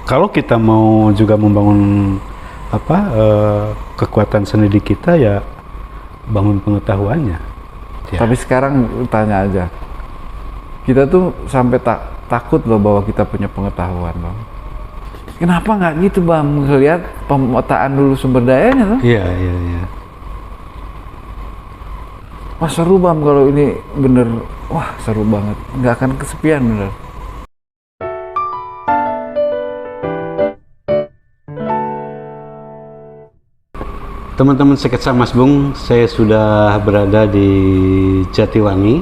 kalau kita mau juga membangun kekuatan seni di kita, ya bangun pengetahuannya. Ya. Tapi sekarang tanya aja, kita tuh sampai takut loh bahwa kita punya pengetahuan, Bang. Kenapa nggak gitu, Bang? Lihat pemetaan dulu sumber dayanya tuh. Iya. Wah seru, Bang, kalau ini bener. Wah seru banget, nggak akan kesepian bener. Teman-teman Sketsa Mas Bung, saya sudah berada di Jatiwangi,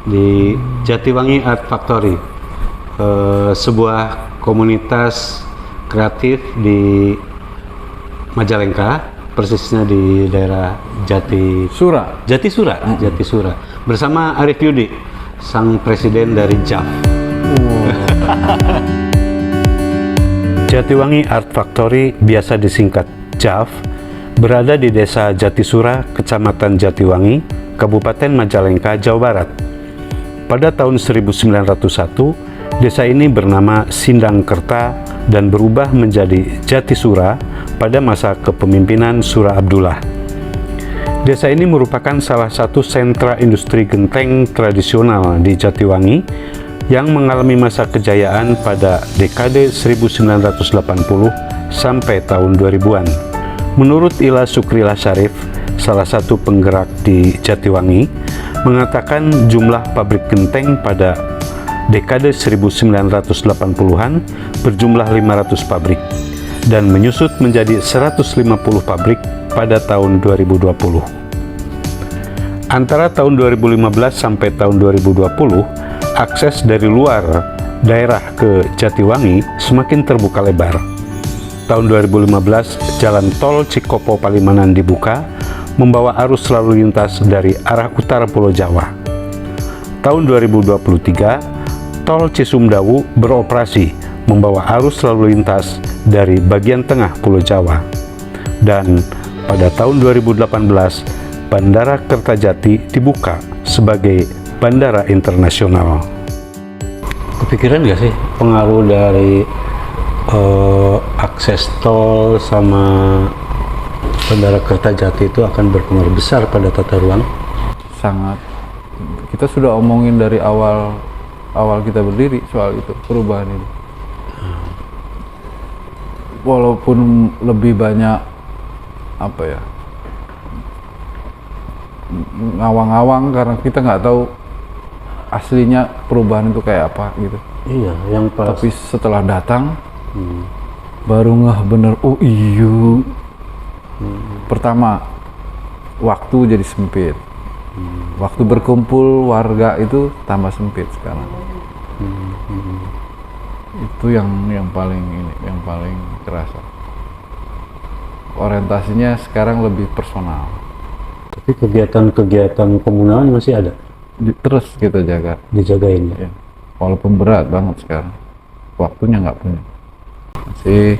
di Jatiwangi Art Factory, sebuah komunitas kreatif di Majalengka, persisnya di daerah Jatisura, bersama Arif Yudi, sang presiden dari JAF. Jatiwangi Art Factory, biasa disingkat JAF, berada di Desa Jatisura, Kecamatan Jatiwangi, Kabupaten Majalengka, Jawa Barat. Pada tahun 1901, desa ini bernama Sindangkerta dan berubah menjadi Jatisura pada masa kepemimpinan Surah Abdullah. Desa ini merupakan salah satu sentra industri genteng tradisional di Jatiwangi yang mengalami masa kejayaan pada dekade 1980 sampai tahun 2000-an. Menurut Ila Sukrila Syarif, salah satu penggerak di Jatiwangi, mengatakan jumlah pabrik genteng pada dekade 1980-an berjumlah 500 pabrik dan menyusut menjadi 150 pabrik pada tahun 2020. Antara tahun 2015 sampai tahun 2020, akses dari luar daerah ke Jatiwangi semakin terbuka lebar. Tahun 2015, jalan tol Cikopo Palimanan dibuka, membawa arus lalu lintas dari arah utara Pulau Jawa. Tahun 2023, tol Cisumdawu beroperasi, membawa arus lalu lintas dari bagian tengah Pulau Jawa. Dan pada tahun 2018, Bandara Kertajati dibuka sebagai bandara internasional. Kepikiran nggak sih pengaruh dari akses tol sama Bandara Kertajati itu akan berpengaruh besar pada tata ruang? Sangat. Kita sudah omongin dari awal kita berdiri soal itu, perubahan ini. Walaupun lebih banyak ngawang-ngawang karena kita nggak tahu aslinya perubahan itu kayak apa gitu. Iya, yang pas. Tapi setelah datang baru ngeh bener, oh iya. Pertama, waktu jadi sempit. Waktu berkumpul warga itu tambah sempit sekarang. Itu yang paling kerasa. Orientasinya sekarang lebih personal. Tapi kegiatan komunal masih ada? Terus kita jaga. Dijagain ya? Walaupun berat banget sekarang. Waktunya nggak punya. Masih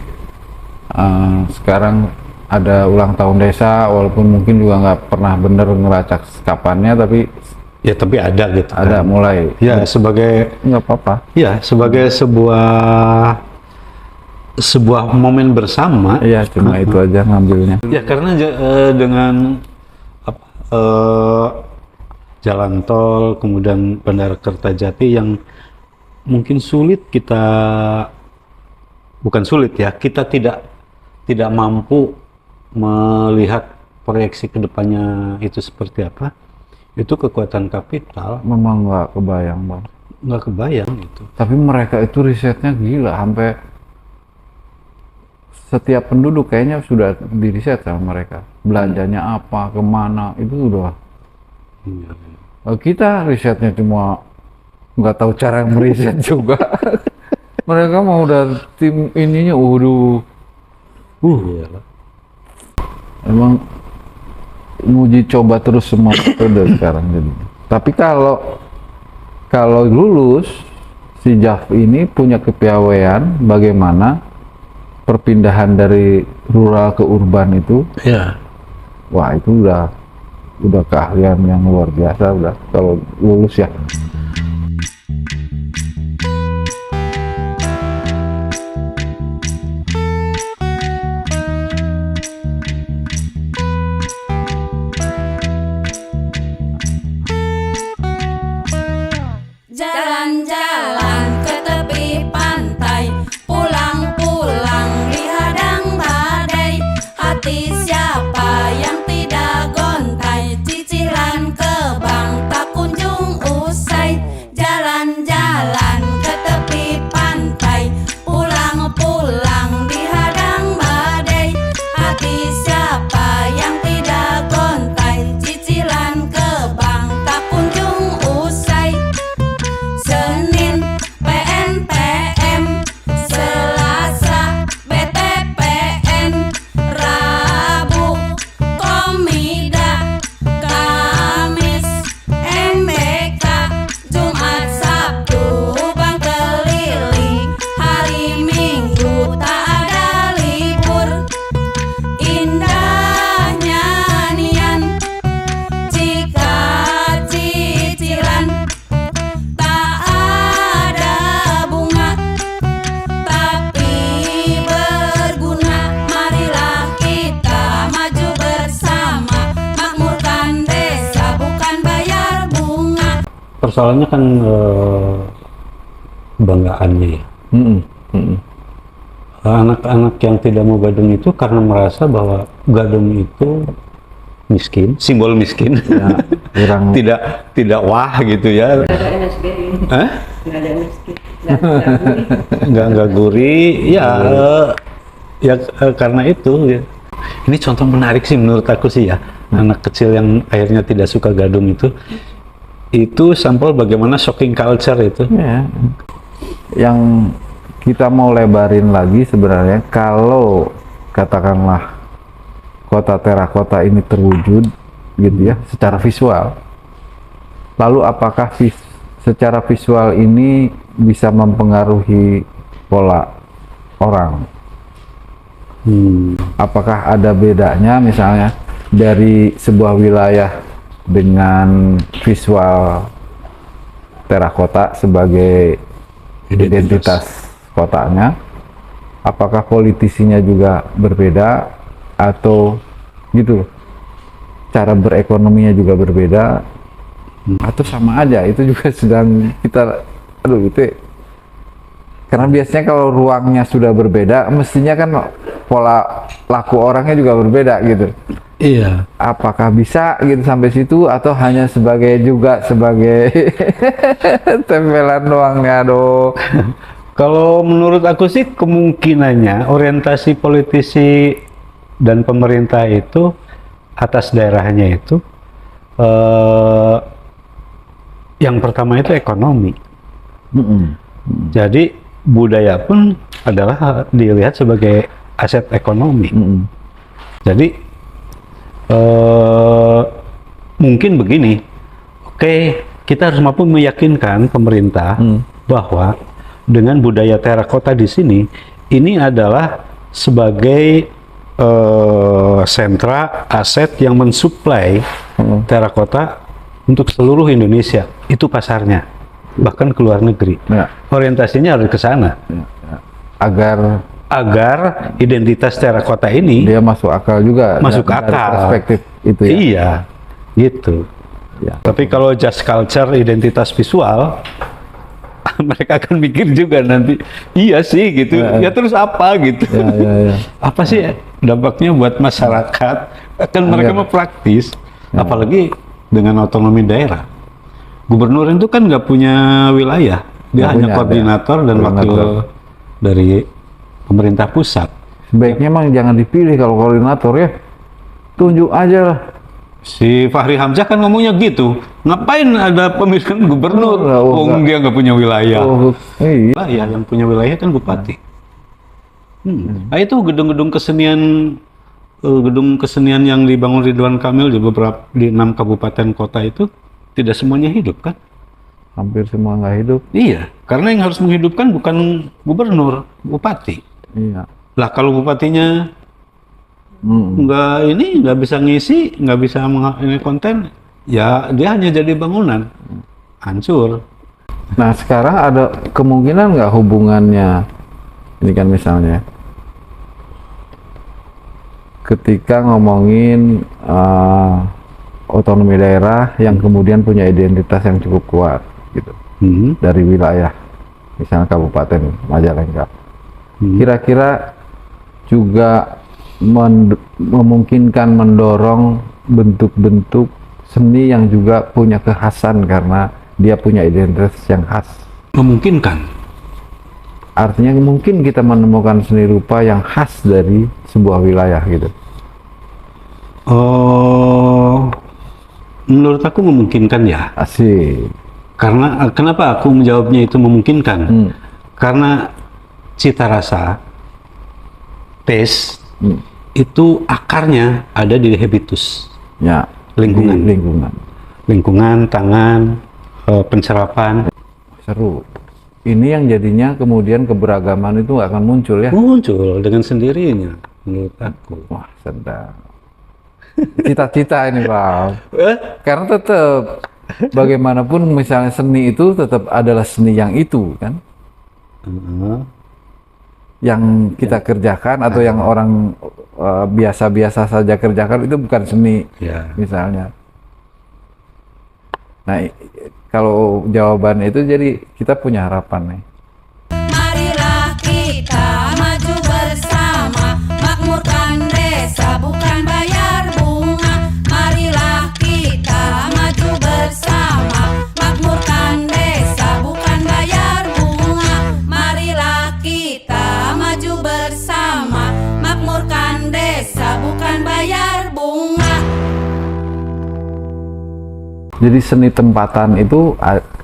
sekarang ada ulang tahun desa, walaupun mungkin juga nggak pernah bener ngelacak kapannya, tapi ada gitu. Ada kan? Mulai. Ya sebagai nggak apa-apa. Ya sebagai sebuah momen bersama. Iya, cuma itu aja ngambilnya. Ya karena dengan jalan tol, kemudian Bandara Kertajati yang mungkin kita tidak mampu melihat proyeksi kedepannya itu seperti apa. Itu kekuatan kapital. Memang nggak kebayang, Bang. Nggak kebayang itu. Tapi mereka itu risetnya gila, sampai setiap penduduk kayaknya sudah diriset sama mereka. Belanjanya apa, kemana, itu udah. Iya. Kita risetnya cuma nggak tahu cara meriset juga. Mereka mau udah tim ininya, Iyalah. Emang nguji coba terus semua metode sekarang jadi. Tapi kalau lulus, si JAF ini punya kepiawaian bagaimana perpindahan dari rural ke urban itu. Ya. Wah, itu udah keahlian yang luar biasa udah kalau lulus ya. persoalannya kan banggaannya ya. Anak-anak yang tidak mau gadung itu karena merasa bahwa gadung itu miskin, simbol miskin, Ya, kurang tidak wah gitu ya. Nggak ada MSBI, Hah? nggak ada miskin, nggak ada Nggak gurih, ya karena itu. Ya. Ini contoh menarik sih menurut aku sih ya. Anak kecil yang akhirnya tidak suka gadung itu sampel bagaimana shocking culture itu. ya. Yang kita mau lebarin lagi sebenarnya, kalau katakanlah kota terakota ini terwujud gitu ya secara visual, lalu apakah secara visual ini bisa mempengaruhi pola orang? Apakah ada bedanya misalnya dari sebuah wilayah dengan visual terakota sebagai identitas kotanya, apakah politisinya juga berbeda atau gitu loh, cara berekonominya juga berbeda, atau sama aja? Itu juga sedang kita itu karena biasanya kalau ruangnya sudah berbeda mestinya kan pola laku orangnya juga berbeda gitu. Iya. Apakah bisa gitu sampai situ atau hanya sebagai tempelan doang nih? Aduh. Kalau menurut aku sih kemungkinannya orientasi politisi dan pemerintah itu atas daerahnya itu yang pertama itu ekonomi. Jadi budaya pun adalah dilihat sebagai aset ekonomi. Jadi mungkin begini, oke, kita harus mampu meyakinkan pemerintah bahwa dengan budaya terakota di sini ini adalah sebagai sentra aset yang mensuplai terakota untuk seluruh Indonesia. Itu pasarnya, bahkan ke luar negeri. Ya. Orientasinya harus ke sana. Agar identitas terakota ini Dia masuk akal juga. Masuk dari akal. perspektif itu ya. Iya, gitu. Ya. Tapi kalau just culture, identitas visual, mereka akan mikir juga nanti, iya sih gitu. Ya, terus apa gitu? Ya. Apa sih dampaknya buat masyarakat? Kan mereka mau praktis, apalagi dengan otonomi daerah. Gubernur itu kan nggak punya wilayah, dia Nggak hanya punya, koordinator dan wakil dari pemerintah pusat. Sebaiknya emang jangan dipilih kalau koordinator ya. Tunjuk aja lah. Si Fahri Hamzah kan ngomongnya gitu. Ngapain ada pemilihan gubernur? Enggak. Dia nggak punya wilayah. Iya. Wilayah yang punya wilayah kan bupati. Nah, itu gedung-gedung kesenian yang dibangun Ridwan Kamil di 6 kabupaten kota itu tidak semuanya hidup kan? Hampir semua nggak hidup. Iya, karena yang harus menghidupkan bukan gubernur, bupati. Iya. Lah kalau bupatinya nggak bisa ngisi, nggak bisa ini konten, ya dia hanya jadi bangunan, hancur. Nah sekarang ada kemungkinan nggak hubungannya, ini kan misalnya ketika ngomongin otonomi daerah yang kemudian punya identitas yang cukup kuat gitu dari wilayah, misalnya Kabupaten Majalengka, kira-kira juga memungkinkan mendorong bentuk-bentuk seni yang juga punya kekhasan karena dia punya identitas yang khas. Memungkinkan. Artinya mungkin kita menemukan seni rupa yang khas dari sebuah wilayah gitu. Oh, menurut aku memungkinkan ya. Asik. Karena kenapa aku menjawabnya itu memungkinkan? Karena cita rasa, taste, itu akarnya ada di habitus. Ya. Lingkungan. Di lingkungan. Lingkungan, tangan, pencerapan. Seru. Ini yang jadinya kemudian keberagaman itu nggak akan muncul ya? Muncul dengan sendirinya, menurut aku. Wah, sedap. Cita-cita ini, Pak. Karena tetap bagaimanapun misalnya seni itu tetap adalah seni yang itu kan? Yang kita kerjakan atau yang orang biasa-biasa saja kerjakan itu bukan seni, Ya. misalnya. Nah, kalau jawaban itu jadi kita punya harapan nih. Marilah kita maju bersama, makmurkan desa bukan bayar bunga. Marilah kita maju bersama, makmurkan desa bukan bayar bunga. Marilah kita maju bersama, makmurkan desa bukan bayar bunga. Jadi seni tempatan itu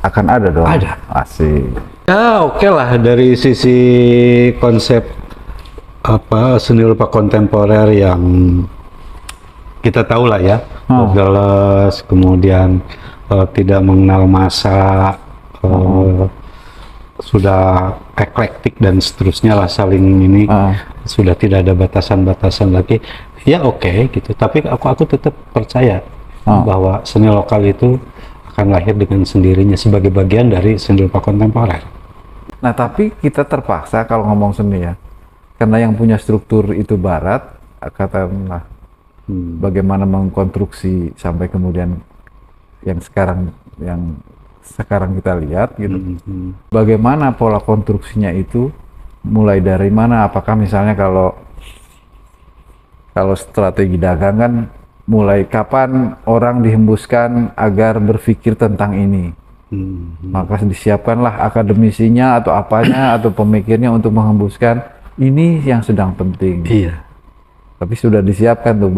akan ada dong? Ada. Asik. Ya oke lah dari sisi konsep seni rupa kontemporer yang kita tahu lah ya, borderless, kemudian tidak mengenal masa, sudah eklektik dan seterusnya lah, saling ini sudah tidak ada batasan-batasan lagi. Ya oke gitu. Tapi aku tetap percaya bahwa seni lokal itu akan lahir dengan sendirinya sebagai bagian dari seni rupa kontemporer. Nah tapi kita terpaksa kalau ngomong seni ya, karena yang punya struktur itu barat, katakanlah bagaimana mengkonstruksi sampai kemudian yang sekarang kita lihat gitu. Bagaimana pola konstruksinya itu, mulai dari mana? Apakah misalnya kalau strategi dagang kan, mulai kapan orang dihembuskan agar berpikir tentang ini? Maka disiapkanlah akademisinya atau apanya atau pemikirnya untuk menghembuskan ini yang sedang penting. Iya. Tapi sudah disiapkan tuh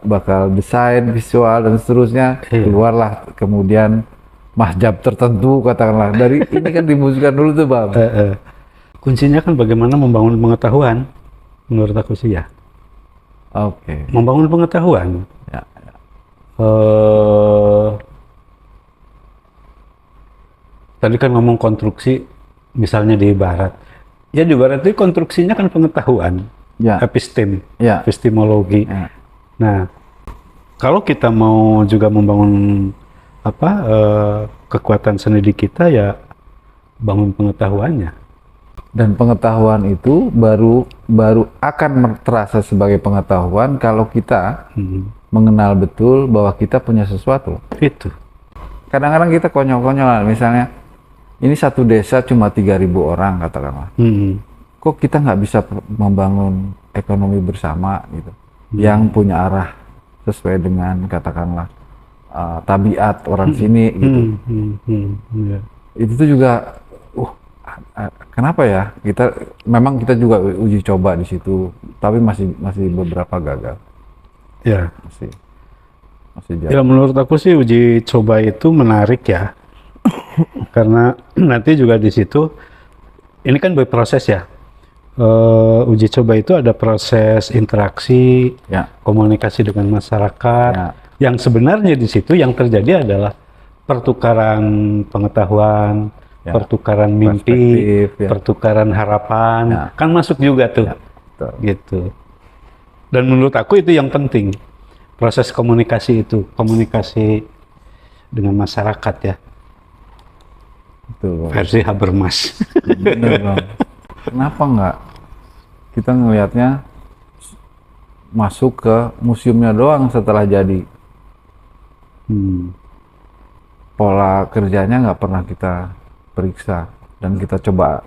bakal desain visual dan seterusnya. Keluarlah kemudian mahjab tertentu, katakanlah dari ini kan dihembuskan dulu tuh Bang. Kuncinya kan bagaimana membangun pengetahuan, menurut aku sih ya. Oke. Membangun pengetahuan. Ya. Tadi kan ngomong konstruksi, misalnya di barat. Ya di barat itu konstruksinya kan pengetahuan, epistem, epistemologi. Nah, kalau kita mau juga membangun kekuatan seni di kita, ya bangun pengetahuannya. Dan pengetahuan itu baru akan terasa sebagai pengetahuan kalau kita mengenal betul bahwa kita punya sesuatu. Itu. Kadang-kadang kita konyol-konyol, misalnya ini satu desa cuma 3.000 orang katakanlah. Kok kita nggak bisa membangun ekonomi bersama gitu, yang punya arah sesuai dengan katakanlah tabiat orang sini gitu. Itu tuh juga, kenapa ya kita juga uji coba di situ, tapi masih beberapa gagal. Ya. Masih jauh. Ya menurut aku sih uji coba itu menarik ya, karena nanti juga di situ ini kan berproses ya. Uji coba itu ada proses interaksi, komunikasi dengan masyarakat, yang sebenarnya di situ yang terjadi adalah pertukaran pengetahuan, pertukaran mimpi, pertukaran harapan, kan masuk juga tuh, gitu. Dan menurut aku itu yang penting, proses komunikasi itu, komunikasi dengan masyarakat ya. Betul. Versi Habermas. Bener Bang. Kenapa nggak kita ngelihatnya masuk ke museumnya doang setelah jadi? Pola kerjanya nggak pernah kita periksa dan kita coba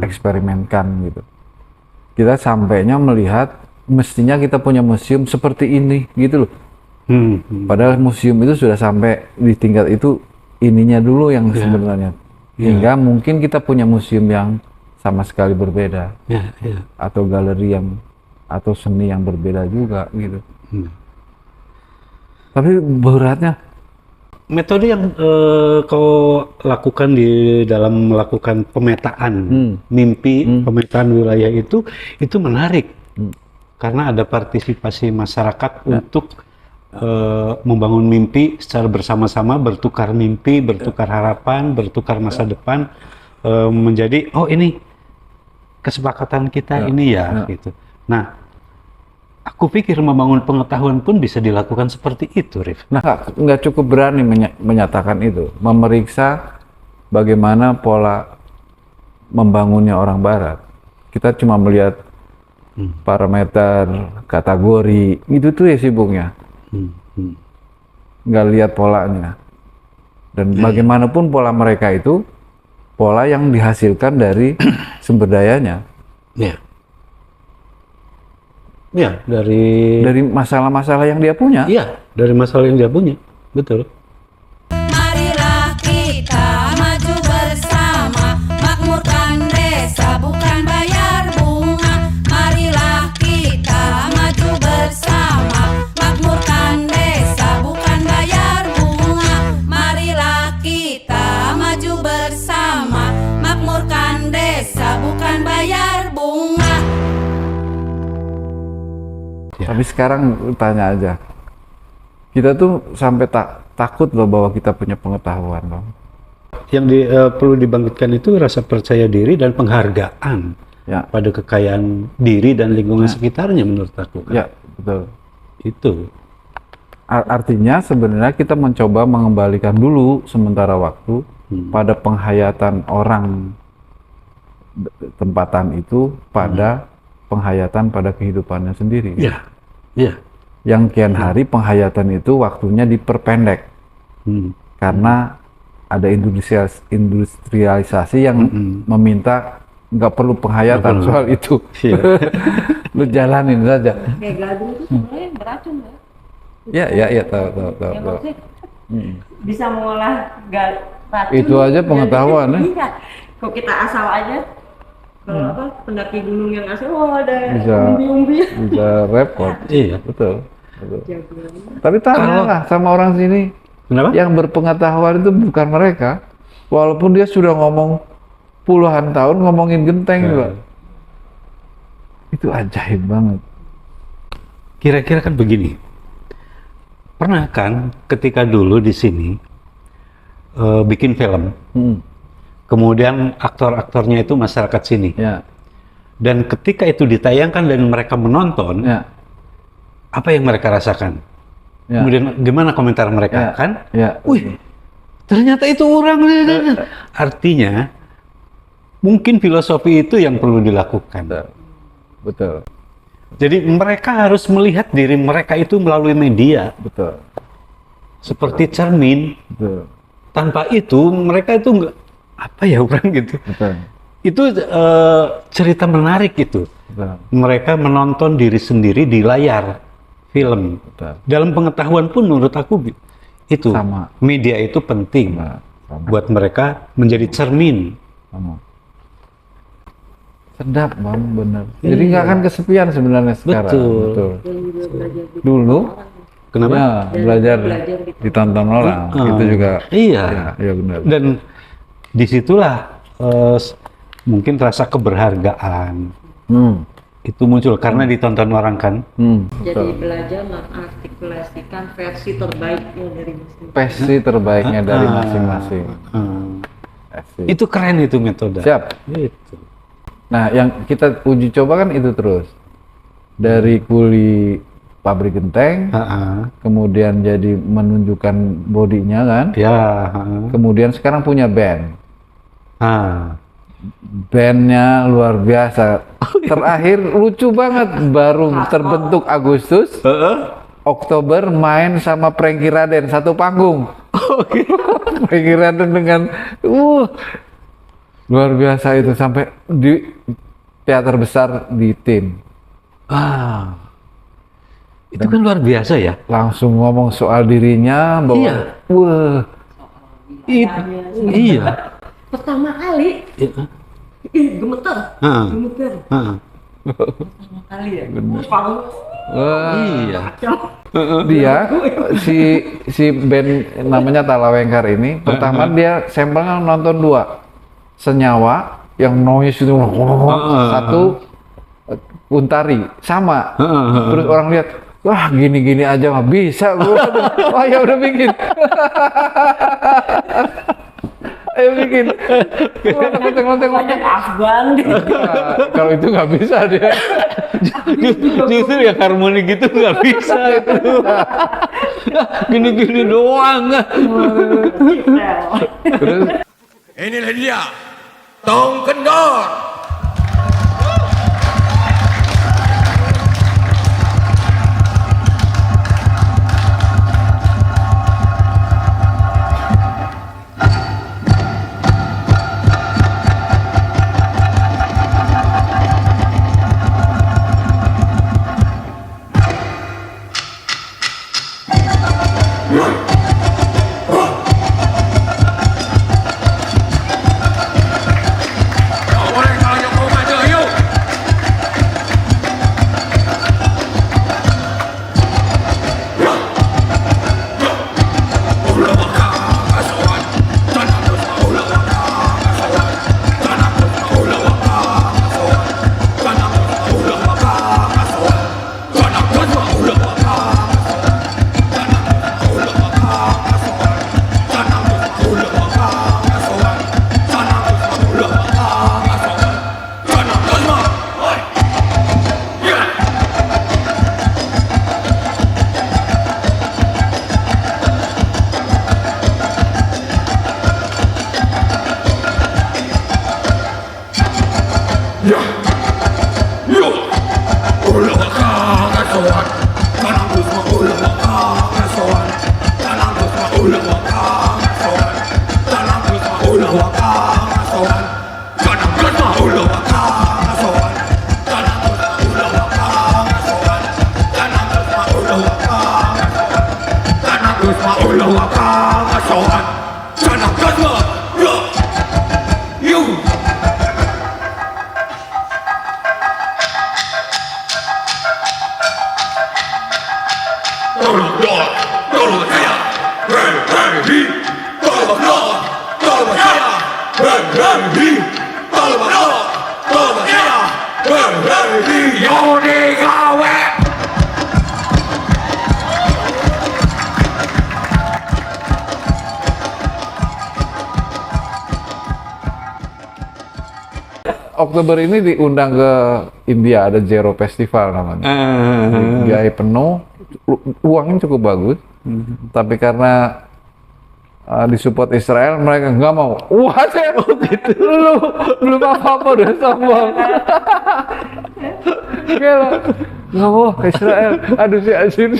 eksperimenkan gitu. Kita sampainya melihat mestinya kita punya museum seperti ini gitu loh. Padahal museum itu sudah sampai di tingkat itu ininya dulu yang sebenarnya. Hingga mungkin kita punya museum yang sama sekali berbeda, atau galeri atau seni yang berbeda juga gitu. Tapi beratnya metode yang kau lakukan di dalam melakukan pemetaan mimpi, pemetaan wilayah itu menarik karena ada partisipasi masyarakat untuk membangun mimpi secara bersama-sama, bertukar mimpi, bertukar harapan, bertukar masa depan, menjadi ini kesepakatan kita ini ya gitu. Nah, aku pikir membangun pengetahuan pun bisa dilakukan seperti itu, Rif. Nah, nggak cukup berani menyatakan itu, memeriksa bagaimana pola membangunnya orang Barat. Kita cuma melihat parameter, kategori, itu tuh ya sibuknya. Nggak lihat polanya. Dan bagaimanapun pola mereka itu pola yang dihasilkan dari sumber dayanya, Ya. Ya, dari dari masalah-masalah yang dia punya. iya, dari masalah yang dia punya. Betul. Marilah kita maju bersama, makmurkan desa bukan bayar bunga. Marilah kita maju bersama, makmurkan desa bukan bayar bunga. Marilah kita maju bersama, makmurkan desa bukan bayar bunga. Ya. Tapi sekarang tanya aja, kita tuh sampai takut loh bahwa kita punya pengetahuan loh. Yang perlu dibangkitkan itu rasa percaya diri dan penghargaan Ya, pada kekayaan diri dan lingkungan sekitarnya menurut aku. Kan? ya betul. Itu. Artinya sebenarnya kita mencoba mengembalikan dulu sementara waktu pada penghayatan orang tempatan itu pada penghayatan pada kehidupannya sendiri. Ya. Ya. Yang kian hari penghayatan itu waktunya diperpendek karena ada industrialisasi yang meminta nggak perlu penghayatan Nggak perlu. soal itu. Iya. Lu jalanin saja. Kayak gadu itu sebenarnya beracun ya. Ya, tahu. Ya maksudnya bisa mengolah racun. Itu aja pengetahuan, ya. Iya. Kok kita asal aja. Kalau apa pendaki gunung yang asal, ada Bisa. umbi-umbi. Bisa repot. Iya. Betul. Jagoan. Tapi tanyalah sama orang sini. Kenapa? Yang berpengetahuan itu bukan mereka. Walaupun dia sudah ngomong puluhan tahun ngomongin genteng juga. Itu ajaib banget. Kira-kira kan begini. Pernah kan ketika dulu di sini bikin film, kemudian aktor-aktornya itu masyarakat sini. Ya, Dan ketika itu ditayangkan dan mereka menonton, ya, apa yang mereka rasakan? ya. Kemudian gimana komentar mereka? Ya, Kan? ya. Wih, ternyata itu orang. Artinya, mungkin filosofi itu yang perlu dilakukan. Betul, Jadi mereka harus melihat diri mereka itu melalui media, betul, seperti cermin. betul, Tanpa itu mereka itu nggak apa ya orang gitu. betul, Itu cerita menarik itu. betul, Mereka menonton diri sendiri di layar film. betul. Dalam pengetahuan pun menurut aku itu Sama. media itu penting Nah, sama, buat mereka menjadi cermin. sama. Sedap, Bang, bener. Jadi nggak akan kesepian sebenarnya sekarang. Betul. Dan juga belajar di Dulu, Kenapa? ya, belajar belajar ditonton orang, itu juga. Iya. Ya benar. Dan disitulah mungkin rasa keberhargaan itu muncul karena ditonton orang kan. Jadi belajar mengartikulasikan versi terbaiknya dari masing-masing. Versi terbaiknya dari masing-masing. Asik. Itu keren itu metode. Siap. Gitu. Nah, yang kita uji coba kan itu terus. Dari kuli pabrik genteng, kemudian jadi menunjukkan bodinya kan. Ya. Kemudian sekarang punya band. Bandnya luar biasa. Terakhir lucu banget, baru terbentuk Agustus. Oktober main sama Prengki Raden satu panggung. Prengki Raden dengan luar biasa itu sampai di teater besar di tim. Itu kan luar biasa ya. Langsung ngomong soal dirinya bahwa Iya. wah, Iya. Pertama kali, gemeter. Gemeter. Pertama kali ya. wah. Iya. Dia si band namanya Talawengkar ini pertama dia sampelnya nonton 2 Senyawa yang noise itu satu Untari sama terus orang lihat wah gini-gini aja mah bisa gua wah ya udah bikin ayo bikin ngoteng Afgan. kalau itu nggak bisa dia Justru ya harmoni gitu nggak bisa itu. Gini-gini doang. terus Inilah dia, Tong Kendor. Yo, ulah bakal kasuan. Tanang terus mah ulah bakal kasuan. Tanang terus mah ulah bakal kasuan. Tanang terus mah ulah bakal kasuan. Tanang terus mah ulah bakal kasuan. Tanang terus mah ulah bakal kasuan. Tanang terus mah ulah bakal kasuan. Tanang terus mah ulah bakal kasuan. Tanang terus mah yo. Tolong doa, tolong saya, hei hei hi, tolong doa, tolong saya, hei hei hi, tolong doa, tolong saya, hei hei hi, Yoni gawe. Oktober ini diundang ke India, ada Zero Festival namanya. Biaya penuh, uangnya cukup bagus. Tapi karena disupport Israel, mereka nggak mau. Wah, saya gitu. Lu belum apa-apa udah sombong. Gila, nggak mau ke Israel. Aduh si Asin,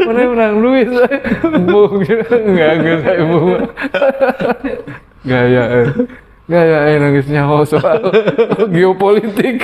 mana yang menang Luis? Nggak saya bu. Gaya. Nangisnya soal geopolitik.